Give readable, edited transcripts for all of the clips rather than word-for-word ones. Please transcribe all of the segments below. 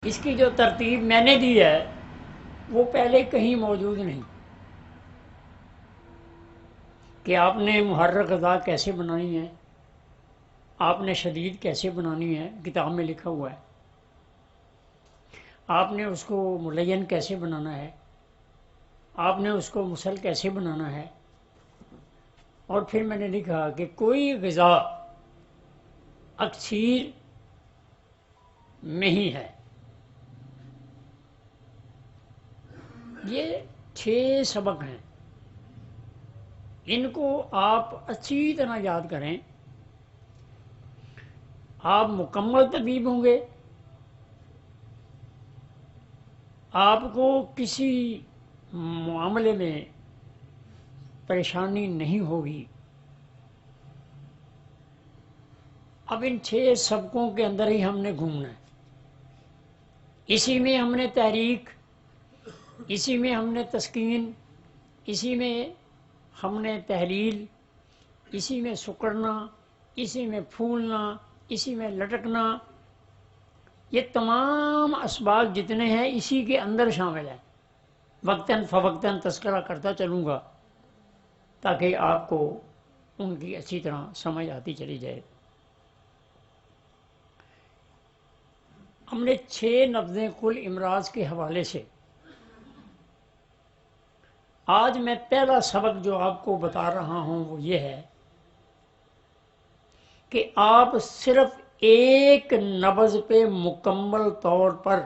اس کی جو ترتیب میں نے دی ہے وہ پہلے کہیں موجود نہیں کہ آپ نے محرک غذا کیسے بنانی ہے، آپ نے شدید کیسے بنانی ہے، کتاب میں لکھا ہوا ہے، آپ نے اس کو ملین کیسے بنانا ہے، آپ نے اس کو مسل کیسے بنانا ہے۔ اور پھر میں نے لکھا کہ کوئی غذا اکثیر میں ہی ہے۔ یہ 6 سبق ہیں، ان کو آپ اچھی طرح یاد کریں، آپ مکمل طبیب ہوں گے، آپ کو کسی معاملے میں پریشانی نہیں ہوگی۔ اب ان 6 سبقوں کے اندر ہی ہم نے گھومنا ہے، اسی میں ہم نے تحریک، اسی میں ہم نے تسکین، اسی میں ہم نے تحلیل، اسی میں سکڑنا، اسی میں پھولنا، اسی میں لٹکنا، یہ تمام اسباق جتنے ہیں اسی کے اندر شامل ہیں۔ وقتاً فوقتاً تذکرہ کرتا چلوں گا تاکہ آپ کو ان کی اچھی طرح سمجھ آتی چلی جائے۔ ہم نے 6 نبضیں کل امراض کے حوالے سے۔ آج میں پہلا سبق جو آپ کو بتا رہا ہوں وہ یہ ہے کہ آپ صرف ایک نبض پہ مکمل طور پر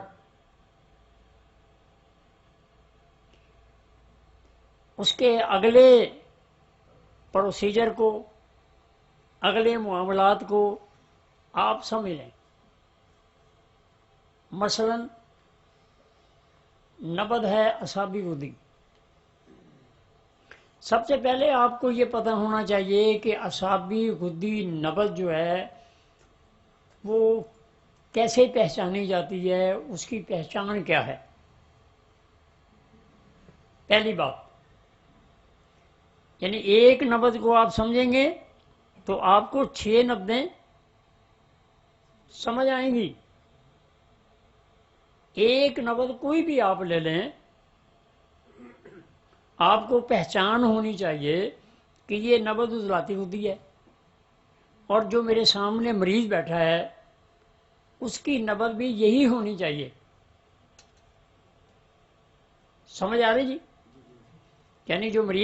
اس کے اگلے پروسیجر کو، اگلے معاملات کو آپ سمجھ لیں۔ مثلا نبض ہے اعصابی غدی، سب سے پہلے آپ کو یہ پتہ ہونا چاہیے کہ اعصابی غدی نبض جو ہے وہ کیسے پہچانی جاتی ہے، اس کی پہچان کیا ہے۔ پہلی بات یعنی ایک نبض کو آپ سمجھیں گے تو آپ کو 6 نبضیں سمجھ آئیں گی۔ ایک نبض کوئی بھی آپ لے لیں، آپ کو پہچان ہونی چاہیے کہ یہ نبض عضلاتی غدی ہے، اور جو میرے سامنے مریض بیٹھا ہے اس کی نبض بھی یہی ہونی چاہیے۔ سمجھ آ رہی جی؟ یعنی جو مریض